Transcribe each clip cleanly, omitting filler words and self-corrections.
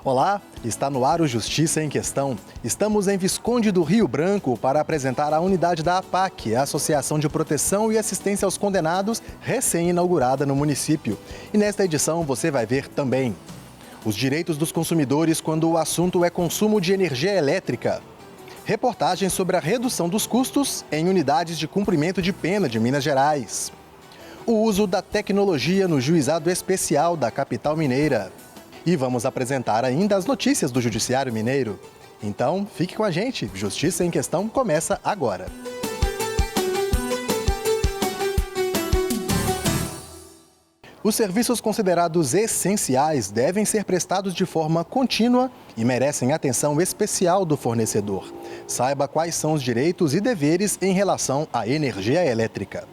Olá, está no ar o Justiça em Questão. Estamos em Visconde do Rio Branco para apresentar a unidade da APAC, a Associação de Proteção e Assistência aos Condenados, recém-inaugurada no município. E nesta edição você vai ver também os direitos dos consumidores quando o assunto é consumo de energia elétrica. Reportagem sobre a redução dos custos em unidades de cumprimento de pena de Minas Gerais. O uso da tecnologia no Juizado Especial da capital mineira. E vamos apresentar ainda as notícias do Judiciário Mineiro. Então, fique com a gente. Justiça em Questão começa agora. Os serviços considerados essenciais devem ser prestados de forma contínua e merecem atenção especial do fornecedor. Saiba quais são os direitos e deveres em relação à energia elétrica.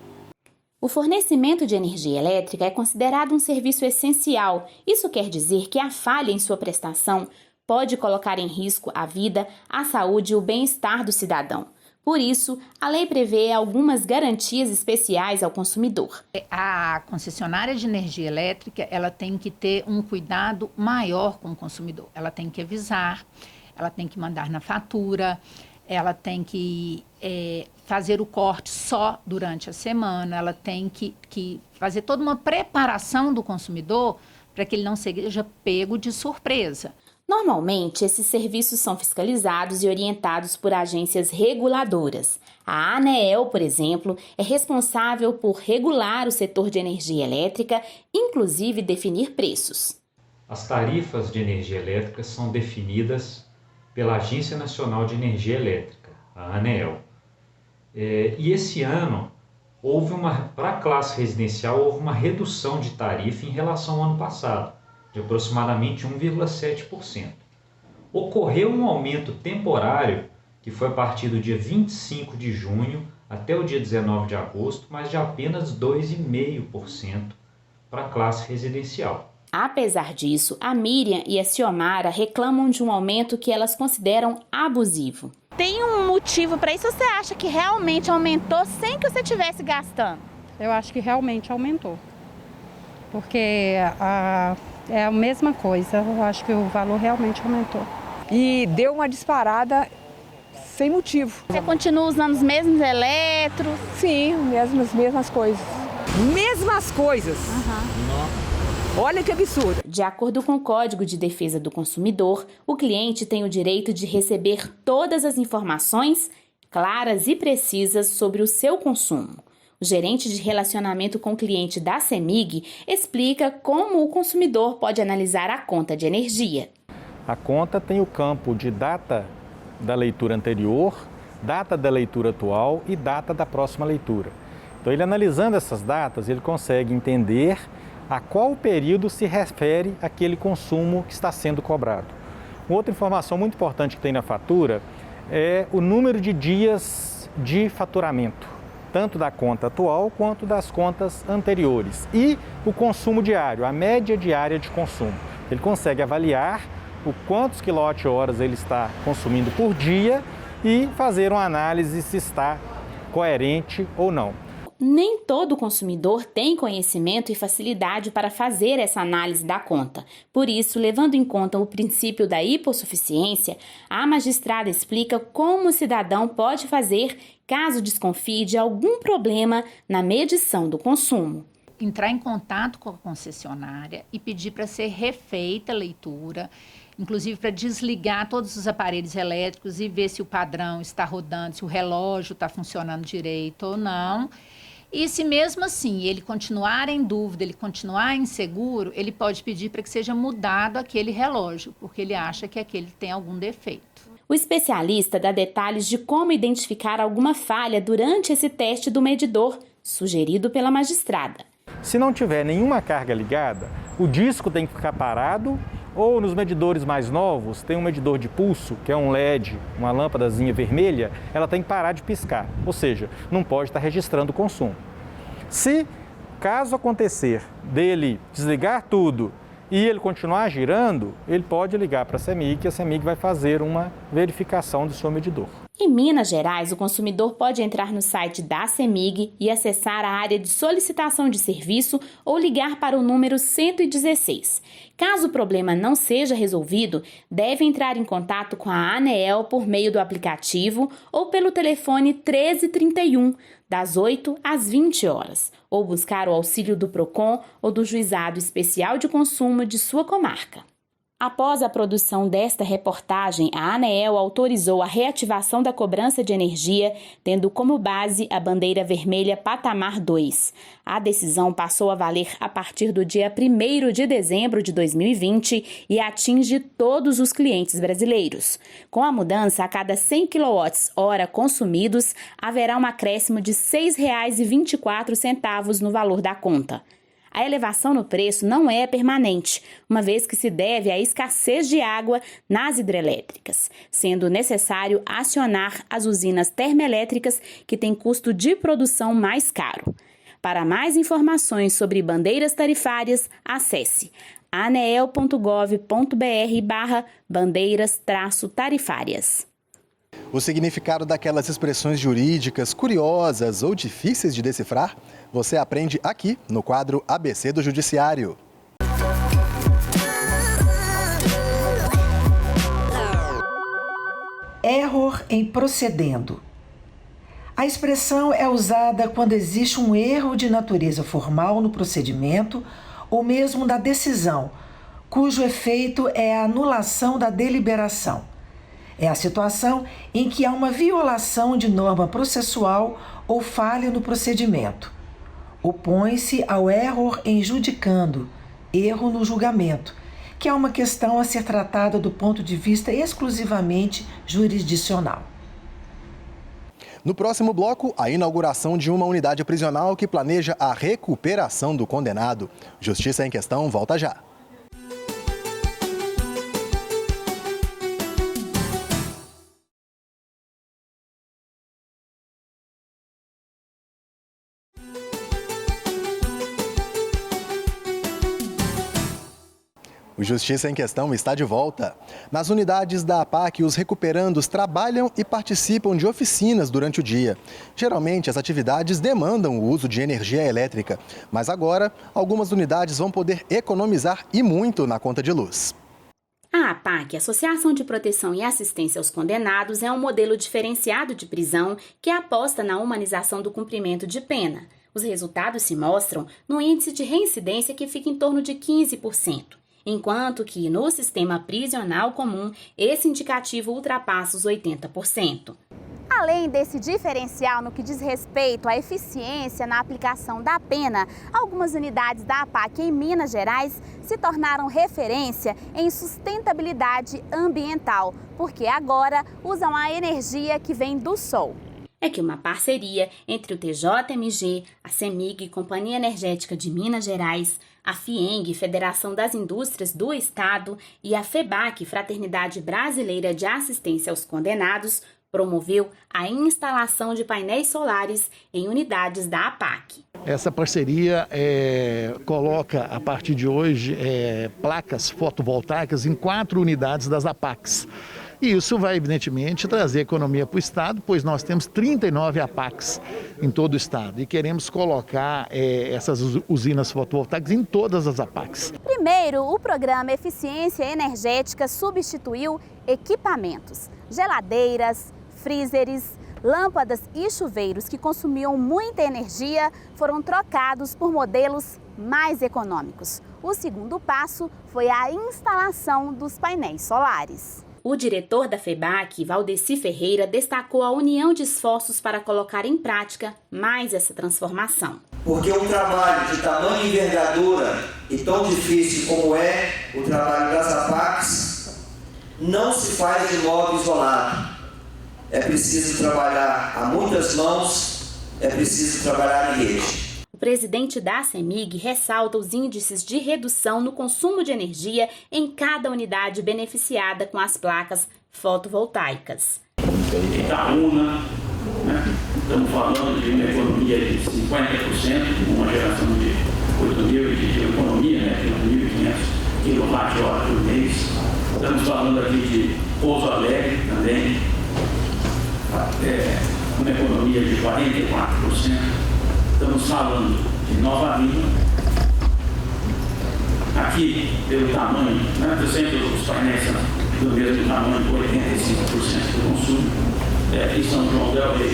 O fornecimento de energia elétrica é considerado um serviço essencial. Isso quer dizer que a falha em sua prestação pode colocar em risco a vida, a saúde e o bem-estar do cidadão. Por isso, a lei prevê algumas garantias especiais ao consumidor. A concessionária de energia elétrica, ela tem que ter um cuidado maior com o consumidor. Ela tem que avisar, ela tem que mandar na fatura, ela tem que fazer o corte só durante a semana, ela tem que fazer toda uma preparação do consumidor para que ele não seja pego de surpresa. Normalmente, esses serviços são fiscalizados e orientados por agências reguladoras. A ANEEL, por exemplo, é responsável por regular o setor de energia elétrica, inclusive definir preços. As tarifas de energia elétrica são definidas pela Agência Nacional de Energia Elétrica, a ANEEL. E esse ano, para a classe residencial, houve uma redução de tarifa em relação ao ano passado, de aproximadamente 1,7%. Ocorreu um aumento temporário, que foi a partir do dia 25 de junho até o dia 19 de agosto, mas de apenas 2,5% para a classe residencial. Apesar disso, a Miriam e a Ciomara reclamam de um aumento que elas consideram abusivo. Tem um motivo para isso ou você acha que realmente aumentou sem que você estivesse gastando? Eu acho que realmente aumentou, porque é a mesma coisa, eu acho que o valor realmente aumentou. E deu uma disparada sem motivo. Você continua usando os mesmos eletros? Sim, mesmas coisas. Mesmas coisas. Olha que absurdo. De acordo com o Código de Defesa do Consumidor, o cliente tem o direito de receber todas as informações claras e precisas sobre o seu consumo. O gerente de relacionamento com o cliente da CEMIG explica como o consumidor pode analisar a conta de energia. A conta tem o campo de data da leitura anterior, data da leitura atual e data da próxima leitura. Então, ele analisando essas datas, ele consegue entender a qual período se refere aquele consumo que está sendo cobrado. Uma outra informação muito importante que tem na fatura é o número de dias de faturamento, tanto da conta atual quanto das contas anteriores. E o consumo diário, a média diária de consumo. Ele consegue avaliar o quantos quilowatt-horas ele está consumindo por dia e fazer uma análise se está coerente ou não. Nem todo consumidor tem conhecimento e facilidade para fazer essa análise da conta. Por isso, levando em conta o princípio da hipossuficiência, a magistrada explica como o cidadão pode fazer caso desconfie de algum problema na medição do consumo. Entrar em contato com a concessionária e pedir para ser refeita a leitura, inclusive para desligar todos os aparelhos elétricos e ver se o padrão está rodando, se o relógio está funcionando direito ou não. E se mesmo assim ele continuar em dúvida, ele continuar inseguro, ele pode pedir para que seja mudado aquele relógio, porque ele acha que aquele tem algum defeito. O especialista dá detalhes de como identificar alguma falha durante esse teste do medidor, sugerido pela magistrada. Se não tiver nenhuma carga ligada, o disco tem que ficar parado, ou nos medidores mais novos, tem um medidor de pulso, que é um LED, uma lâmpadazinha vermelha, ela tem que parar de piscar, ou seja, não pode estar registrando o consumo. Se, caso acontecer dele desligar tudo e ele continuar girando, ele pode ligar para a CEMIG, que a CEMIG vai fazer uma verificação do seu medidor. Em Minas Gerais, o consumidor pode entrar no site da CEMIG e acessar a área de solicitação de serviço ou ligar para o número 116. Caso o problema não seja resolvido, deve entrar em contato com a ANEEL por meio do aplicativo ou pelo telefone 1331, das 8 às 20 horas, ou buscar o auxílio do PROCON ou do Juizado Especial de Consumo de sua comarca. Após a produção desta reportagem, a ANEEL autorizou a reativação da cobrança de energia, tendo como base a bandeira vermelha Patamar 2. A decisão passou a valer a partir do dia 1º de dezembro de 2020 e atinge todos os clientes brasileiros. Com a mudança, a cada 100 kWh consumidos, haverá um acréscimo de R$ 6,24 no valor da conta. A elevação no preço não é permanente, uma vez que se deve à escassez de água nas hidrelétricas, sendo necessário acionar as usinas termoelétricas que têm custo de produção mais caro. Para mais informações sobre bandeiras tarifárias, acesse aneel.gov.br/bandeiras-tarifárias. O significado daquelas expressões jurídicas curiosas ou difíceis de decifrar, você aprende aqui no quadro ABC do Judiciário. Error em procedendo. A expressão é usada quando existe um erro de natureza formal no procedimento ou mesmo da decisão, cujo efeito é a anulação da deliberação. É a situação em que há uma violação de norma processual ou falha no procedimento. Opõe-se ao error em judicando, erro no julgamento, que é uma questão a ser tratada do ponto de vista exclusivamente jurisdicional. No próximo bloco, a inauguração de uma unidade prisional que planeja a recuperação do condenado. Justiça em Questão volta já. O Justiça em Questão está de volta. Nas unidades da APAC, os recuperandos trabalham e participam de oficinas durante o dia. Geralmente, as atividades demandam o uso de energia elétrica, mas agora, algumas unidades vão poder economizar e muito na conta de luz. A APAC, Associação de Proteção e Assistência aos Condenados, é um modelo diferenciado de prisão que aposta na humanização do cumprimento de pena. Os resultados se mostram no índice de reincidência que fica em torno de 15%. Enquanto que no sistema prisional comum, esse indicativo ultrapassa os 80%. Além desse diferencial no que diz respeito à eficiência na aplicação da pena, algumas unidades da APAC em Minas Gerais se tornaram referência em sustentabilidade ambiental, porque agora usam a energia que vem do sol. É que uma parceria entre o TJMG, a CEMIG, Companhia Energética de Minas Gerais, a FIENG, Federação das Indústrias do Estado, e a FEBAC, Fraternidade Brasileira de Assistência aos Condenados, promoveu a instalação de painéis solares em unidades da APAC. Essa parceria coloca, a partir de hoje, placas fotovoltaicas em 4 unidades das APACs. E isso vai, evidentemente, trazer economia para o Estado, pois nós temos 39 APACs em todo o Estado e queremos colocar essas usinas fotovoltaicas em todas as APACs. Primeiro, o programa Eficiência Energética substituiu equipamentos, geladeiras, freezers, lâmpadas e chuveiros que consumiam muita energia foram trocados por modelos mais econômicos. O segundo passo foi a instalação dos painéis solares. O diretor da FEBAC, Valdeci Ferreira, destacou a união de esforços para colocar em prática mais essa transformação. Porque um trabalho de tamanha envergadura e tão difícil como é o trabalho das APACs, não se faz de modo isolado. É preciso trabalhar a muitas mãos, é preciso trabalhar em rede. O presidente da CEMIG ressalta os índices de redução no consumo de energia em cada unidade beneficiada com as placas fotovoltaicas. Itaúna, estamos falando de uma economia de 50%, uma geração de 8 mil de economia, 1.500 kWh por mês. Estamos falando aqui de Pouso Alegre também, uma economia de 44%. Estamos falando de Nova Lima. Aqui, pelo tamanho, né, sempre os painéis são do mesmo tamanho, 85% do consumo. E São João del Rei,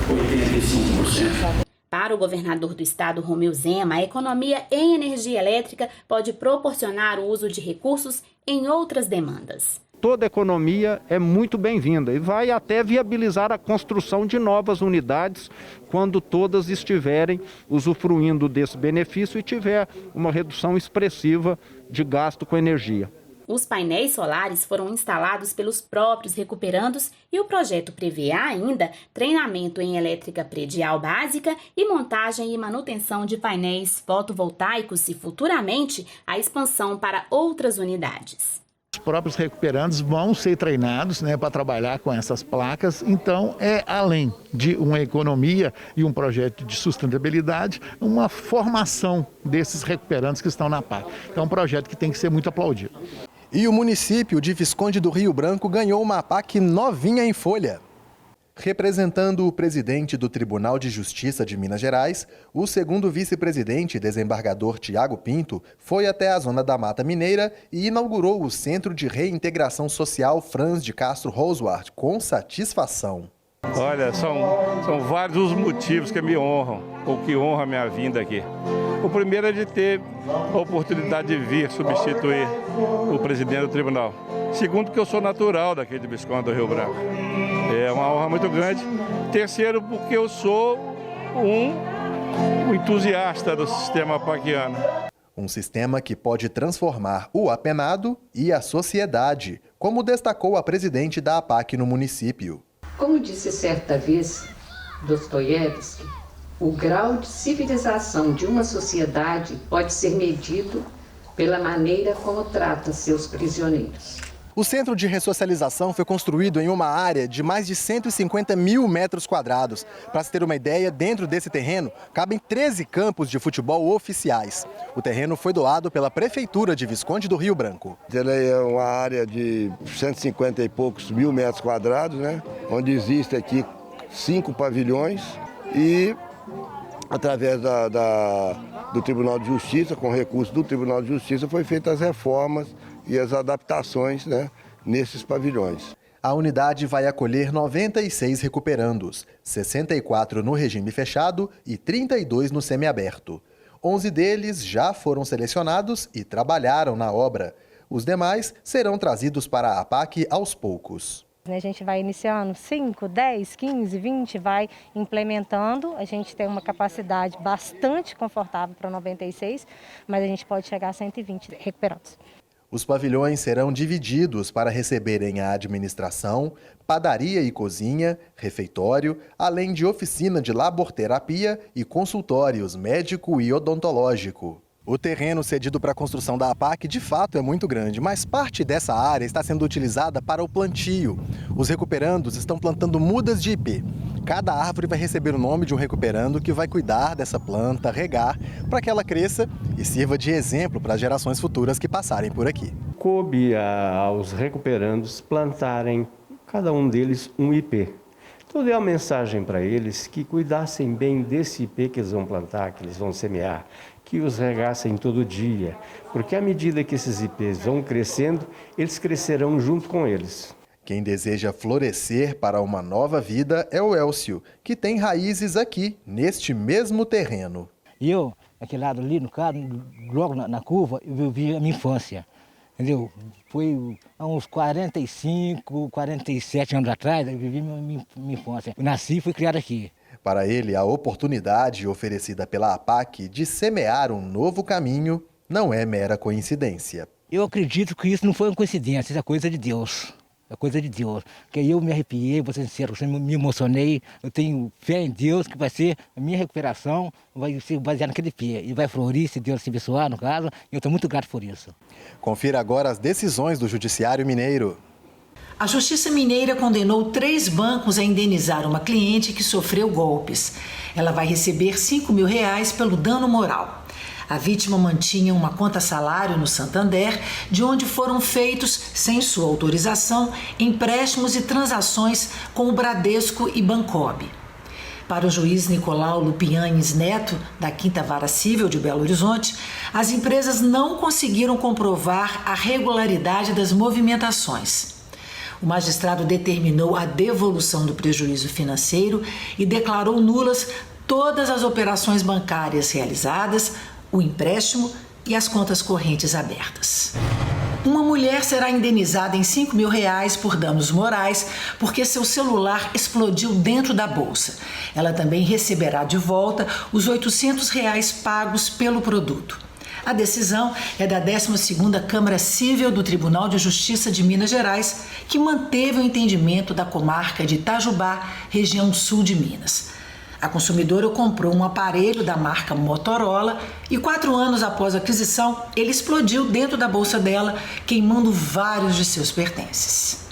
com 85%. Para o governador do estado, Romeu Zema, a economia em energia elétrica pode proporcionar o uso de recursos em outras demandas. Toda economia é muito bem-vinda e vai até viabilizar a construção de novas unidades quando todas estiverem usufruindo desse benefício e tiver uma redução expressiva de gasto com energia. Os painéis solares foram instalados pelos próprios recuperandos e o projeto prevê ainda treinamento em elétrica predial básica e montagem e manutenção de painéis fotovoltaicos e, futuramente, a expansão para outras unidades. Os próprios recuperandos vão ser treinados, né, para trabalhar com essas placas, então além de uma economia e um projeto de sustentabilidade, uma formação desses recuperandos que estão na PAC. Então é um projeto que tem que ser muito aplaudido. E o município de Visconde do Rio Branco ganhou uma PAC novinha em folha. Representando o presidente do Tribunal de Justiça de Minas Gerais, o segundo vice-presidente, desembargador Tiago Pinto, foi até a Zona da Mata Mineira e inaugurou o Centro de Reintegração Social Franz de Castro Roswart, com satisfação. Olha, são vários os motivos que me honram, ou que honram a minha vinda aqui. O primeiro é de ter a oportunidade de vir substituir o presidente do tribunal. Segundo, que eu sou natural daqui de Visconde do Rio Branco. É uma honra muito grande. Terceiro, porque eu sou um entusiasta do sistema paquiano. Um sistema que pode transformar o apenado e a sociedade, como destacou a presidente da APAC no município. Como disse certa vez Dostoiévski, o grau de civilização de uma sociedade pode ser medido pela maneira como trata seus prisioneiros. O Centro de Ressocialização foi construído em uma área de mais de 150 mil metros quadrados. Para se ter uma ideia, dentro desse terreno cabem 13 campos de futebol oficiais. O terreno foi doado pela Prefeitura de Visconde do Rio Branco. Ela é uma área de 150 e poucos mil metros quadrados, né? Onde existe aqui 5 pavilhões e, através do Tribunal de Justiça, com recurso do Tribunal de Justiça, foi feitas as reformas e as adaptações, né, nesses pavilhões. A unidade vai acolher 96 recuperandos, 64 no regime fechado e 32 no semiaberto. 11 deles já foram selecionados e trabalharam na obra. Os demais serão trazidos para a APAC aos poucos. A gente vai iniciando 5, 10, 15, 20, vai implementando. A gente tem uma capacidade bastante confortável para 96, mas a gente pode chegar a 120 recuperandos. Os pavilhões serão divididos para receberem a administração, padaria e cozinha, refeitório, além de oficina de laborterapia e consultórios médico e odontológico. O terreno cedido para a construção da APAC de fato é muito grande, mas parte dessa área está sendo utilizada para o plantio. Os recuperandos estão plantando mudas de ipê. Cada árvore vai receber o nome de um recuperando que vai cuidar dessa planta, regar, para que ela cresça e sirva de exemplo para as gerações futuras que passarem por aqui. Coube aos recuperandos plantarem, cada um deles, um ipê. Então, dei uma mensagem para eles que cuidassem bem desse ipê que eles vão plantar, que eles vão semear, que os regassem todo dia, porque à medida que esses ipês vão crescendo, eles crescerão junto com eles. Quem deseja florescer para uma nova vida é o Elcio, que tem raízes aqui, neste mesmo terreno. Eu, aquele lado ali, no caso, logo na curva, eu vi a minha infância, entendeu? Foi há uns 45, 47 anos atrás, eu vivi minha infância. Eu nasci e fui criado aqui. Para ele, a oportunidade oferecida pela APAC de semear um novo caminho não é mera coincidência. Eu acredito que isso não foi uma coincidência, isso é coisa de Deus. É coisa de Deus. Porque eu me arrepiei, vou ser sincero, eu me emocionei. Eu tenho fé em Deus que vai ser a minha recuperação, vai ser baseada naquele pé. E vai florir, se Deus se abençoar, no caso. E eu estou muito grato por isso. Confira agora as decisões do Judiciário Mineiro. A Justiça Mineira condenou 3 bancos a indenizar uma cliente que sofreu golpes. Ela vai receber R$5.000 pelo dano moral. A vítima mantinha uma conta salário no Santander, de onde foram feitos, sem sua autorização, empréstimos e transações com o Bradesco e Bancob. Para o juiz Nicolau Lupianes Neto, da 5ª Vara Cível de Belo Horizonte, as empresas não conseguiram comprovar a regularidade das movimentações. O magistrado determinou a devolução do prejuízo financeiro e declarou nulas todas as operações bancárias realizadas, o empréstimo e as contas correntes abertas. Uma mulher será indenizada em R$5 mil por danos morais porque seu celular explodiu dentro da bolsa. Ela também receberá de volta os R$800 pagos pelo produto. A decisão é da 12ª Câmara Cível do Tribunal de Justiça de Minas Gerais, que manteve o entendimento da comarca de Itajubá, região sul de Minas. A consumidora comprou um aparelho da marca Motorola e 4 anos após a aquisição, ele explodiu dentro da bolsa dela, queimando vários de seus pertences.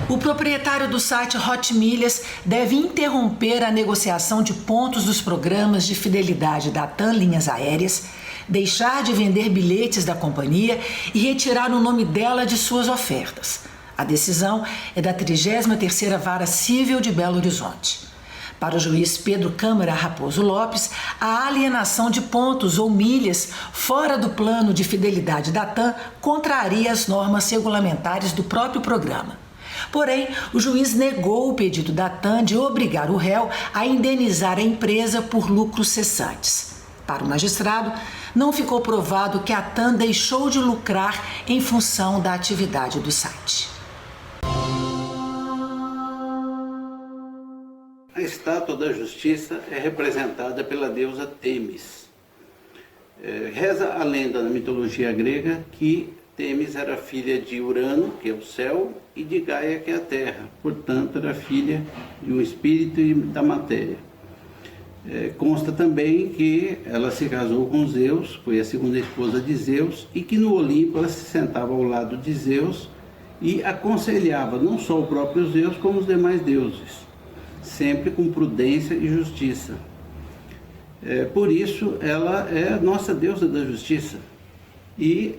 O proprietário do site Hot Milhas deve interromper a negociação de pontos dos programas de fidelidade da TAM Linhas Aéreas, deixar de vender bilhetes da companhia e retirar o nome dela de suas ofertas. A decisão é da 33ª Vara Cível de Belo Horizonte. Para o juiz Pedro Câmara Raposo Lopes, a alienação de pontos ou milhas fora do plano de fidelidade da TAM contraria as normas regulamentares do próprio programa. Porém, o juiz negou o pedido da TAM de obrigar o réu a indenizar a empresa por lucros cessantes. Para o magistrado, não ficou provado que a TAM deixou de lucrar em função da atividade do site. A estátua da justiça é representada pela deusa Temis. Reza a lenda na mitologia grega que Temis era filha de Urano, que é o céu, e de Gaia, que é a terra. Portanto, era filha de um espírito e da matéria. Consta também que ela se casou com Zeus, foi a segunda esposa de Zeus, e que no Olimpo ela se sentava ao lado de Zeus e aconselhava não só o próprio Zeus, como os demais deuses, sempre com prudência e justiça. Por isso, ela é a nossa deusa da justiça. E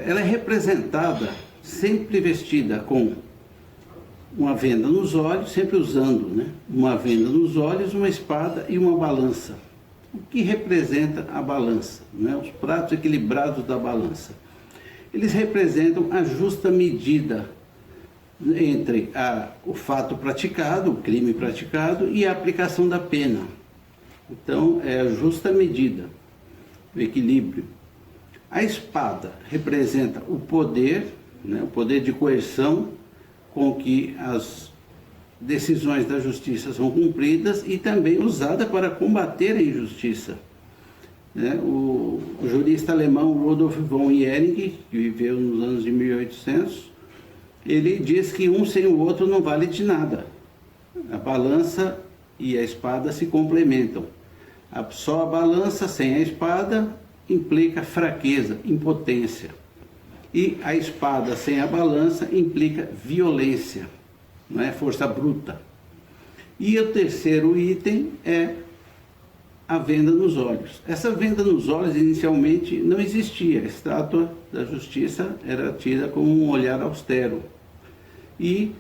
ela é representada, sempre vestida com uma venda nos olhos, sempre usando, uma venda nos olhos, uma espada e uma balança. O que representa a balança? Os pratos equilibrados da balança. Eles representam a justa medida entre o fato praticado, o crime praticado, e a aplicação da pena. Então, é a justa medida, o equilíbrio. A espada representa o poder, o poder de coerção com que as decisões da justiça são cumpridas e também usada para combater a injustiça. O jurista alemão Rudolf von Jhering, que viveu nos anos de 1800, ele diz que um sem o outro não vale de nada. A balança e a espada se complementam. Só a balança sem a espada implica fraqueza, impotência. E a espada sem a balança implica violência, força bruta. E o terceiro item é a venda nos olhos. Essa venda nos olhos inicialmente não existia. A estátua da justiça era tida como um olhar austero. E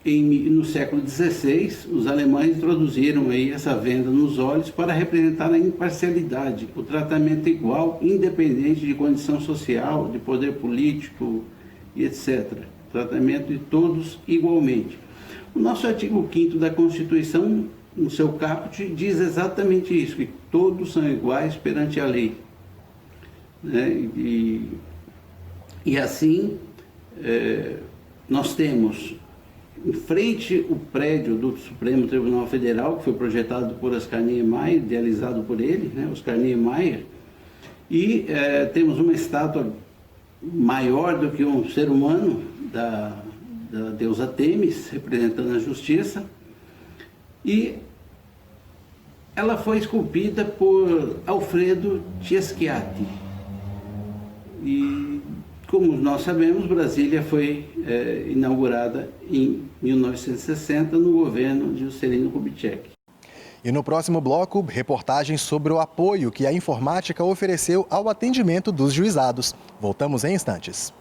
no século XVI, os alemães introduziram aí essa venda nos olhos para representar a imparcialidade, o tratamento igual, independente de condição social, de poder político e etc. Tratamento de todos igualmente. O nosso artigo 5º da Constituição, no seu caput, diz exatamente isso, que todos são iguais perante a lei. E assim, nós temos em frente o prédio do Supremo Tribunal Federal, que foi projetado por Oscar Niemeyer, idealizado por ele, Oscar Niemeyer, e temos uma estátua maior do que um ser humano, da deusa Temis, representando a justiça, e ela foi esculpida por Alfredo Chieschiati. E, como nós sabemos, Brasília foi inaugurada em 1960 no governo de Juscelino Kubitschek. E no próximo bloco, reportagens sobre o apoio que a informática ofereceu ao atendimento dos juizados. Voltamos em instantes.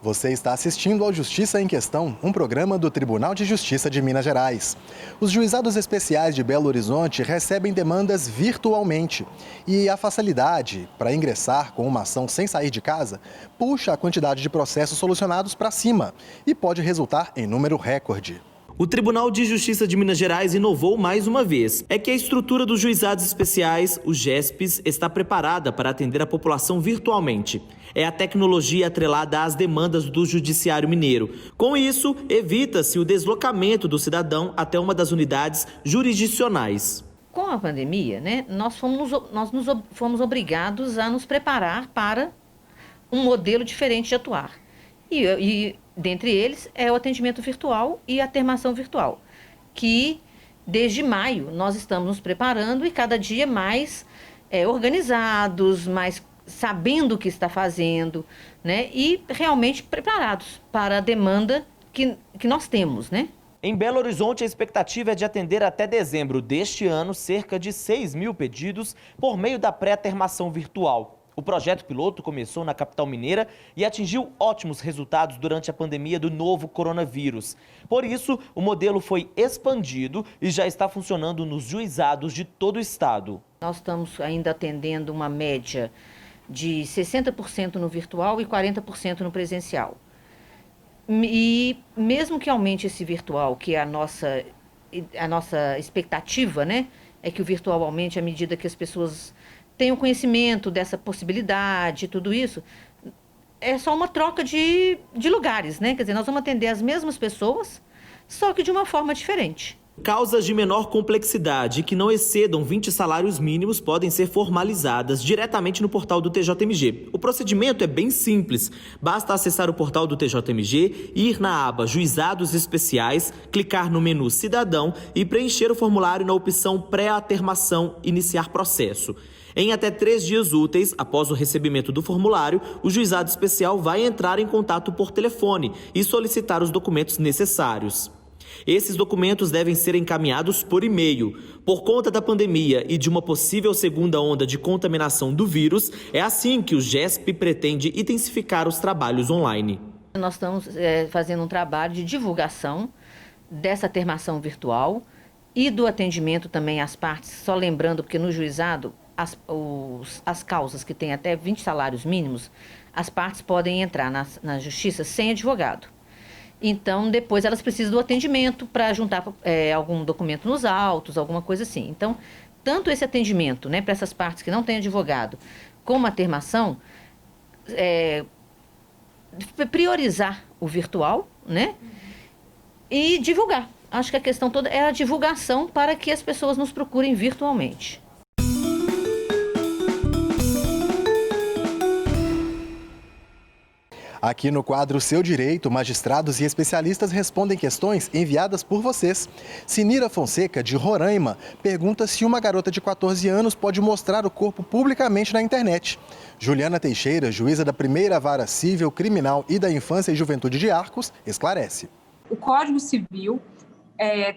Você está assistindo ao Justiça em Questão, um programa do Tribunal de Justiça de Minas Gerais. Os juizados especiais de Belo Horizonte recebem demandas virtualmente. E a facilidade para ingressar com uma ação sem sair de casa puxa a quantidade de processos solucionados para cima e pode resultar em número recorde. O Tribunal de Justiça de Minas Gerais inovou mais uma vez. É que a estrutura dos juizados especiais, os JESPs, está preparada para atender a população virtualmente. É a tecnologia atrelada às demandas do Judiciário Mineiro. Com isso, evita-se o deslocamento do cidadão até uma das unidades jurisdicionais. Com a pandemia, nós fomos obrigados a nos preparar para um modelo diferente de atuar. E dentre eles é o atendimento virtual e a termação virtual, que desde maio nós estamos nos preparando e cada dia mais organizados, mais sabendo o que está fazendo, e realmente preparados para a demanda que nós temos, Em Belo Horizonte, a expectativa é de atender até dezembro deste ano cerca de 6.000 pedidos por meio da pré-termação virtual. O projeto piloto começou na capital mineira e atingiu ótimos resultados durante a pandemia do novo coronavírus. Por isso, o modelo foi expandido e já está funcionando nos juizados de todo o estado. Nós estamos ainda atendendo uma média de 60% no virtual e 40% no presencial. E mesmo que aumente esse virtual, que é a nossa expectativa, é que o virtual aumente à medida que as pessoas tenham conhecimento dessa possibilidade, tudo isso, é só uma troca de lugares, Quer dizer, nós vamos atender as mesmas pessoas, só que de uma forma diferente. Causas de menor complexidade que não excedam 20 salários mínimos podem ser formalizadas diretamente no portal do TJMG. O procedimento é bem simples. Basta acessar o portal do TJMG, ir na aba Juizados Especiais, clicar no menu Cidadão e preencher o formulário na opção Pré-atermação Iniciar Processo. Em até 3 dias úteis, após o recebimento do formulário, o juizado especial vai entrar em contato por telefone e solicitar os documentos necessários. Esses documentos devem ser encaminhados por e-mail. Por conta da pandemia e de uma possível segunda onda de contaminação do vírus, é assim que o JESP pretende intensificar os trabalhos online. Nós estamos fazendo um trabalho de divulgação dessa termação virtual e do atendimento também às partes, só lembrando, porque no juizado, as causas que têm até 20 salários mínimos, as partes podem entrar na justiça sem advogado. Então, depois elas precisam do atendimento para juntar algum documento nos autos, alguma coisa assim. Então, tanto esse atendimento para essas partes que não têm advogado, como a termação, priorizar o virtual, e divulgar. Acho que a questão toda é a divulgação para que as pessoas nos procurem virtualmente. Aqui no quadro Seu Direito, magistrados e especialistas respondem questões enviadas por vocês. Sinira Fonseca, de Roraima, pergunta se uma garota de 14 anos pode mostrar o corpo publicamente na internet. Juliana Teixeira, juíza da Primeira Vara Civil, Criminal e da Infância e Juventude de Arcos, esclarece. O Código Civil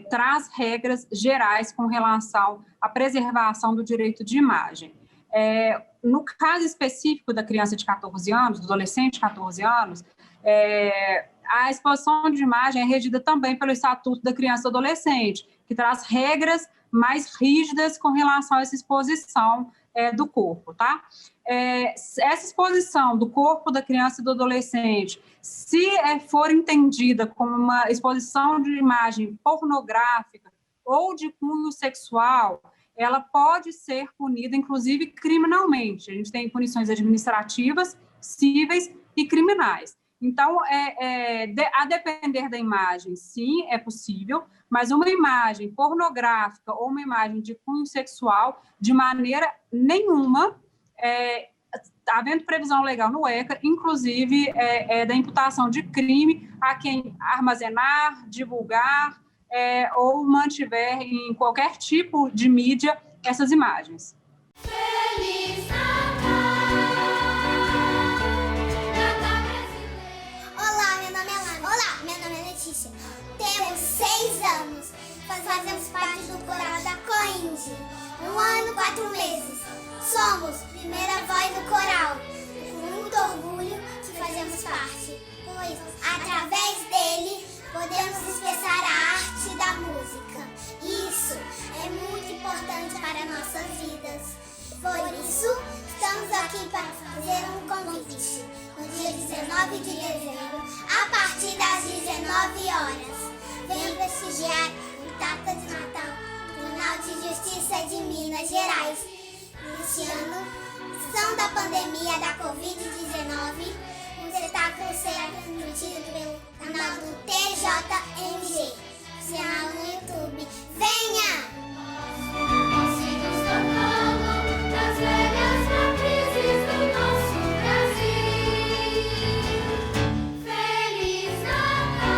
traz regras gerais com relação à preservação do direito de imagem. No caso específico da criança de 14 anos, do adolescente de 14 anos, a exposição de imagem é regida também pelo Estatuto da Criança e do Adolescente, que traz regras mais rígidas com relação a essa exposição do corpo, tá? Essa exposição do corpo da criança e do adolescente, se for entendida como uma exposição de imagem pornográfica ou de cunho sexual, ela pode ser punida, inclusive, criminalmente. A gente tem punições administrativas, cíveis e criminais. Então, a depender da imagem, sim, é possível, mas uma imagem pornográfica ou uma imagem de cunho sexual, de maneira nenhuma, havendo previsão legal no ECA, inclusive da imputação de crime a quem armazenar, divulgar, ou mantiver em qualquer tipo de mídia essas imagens. Feliz Natal! Olá, meu nome é Lana. Olá, meu nome é Letícia. Temos 6 anos. Fazemos parte do coral da Coinde. 1 ano, 4 meses. Somos primeira voz do coral. Com muito orgulho que fazemos parte. Pois, através dele, podemos expressar a arte da música. Isso é muito importante para nossas vidas. Por isso, estamos aqui para fazer um convite. No dia 19 de dezembro, a partir das 19 horas, venha prestigiar o Data de Natal do Tribunal de Justiça de Minas Gerais. Este ano, são da pandemia da Covid-19, o espetáculo será transmitido pelo canal do TJMG, canal no YouTube. Venha! Das velhas matrizes do nosso Brasil. Feliz Natal!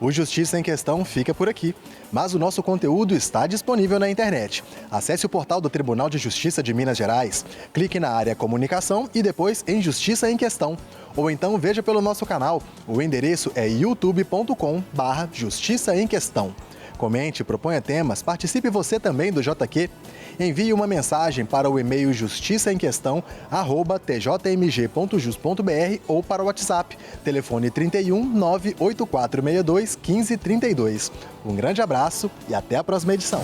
O Justiça em Questão fica por aqui, mas o nosso conteúdo está disponível na internet. Acesse o portal do Tribunal de Justiça de Minas Gerais, clique na área Comunicação e depois em Justiça em Questão. Ou então veja pelo nosso canal, o endereço é youtube.com/Justiça em Questão. Comente, proponha temas, participe você também do JQ. Envie uma mensagem para o e-mail justiçaemquestão@tjmg.jus.br ou para o WhatsApp, telefone 31 98462 1532. Um grande abraço e até a próxima edição.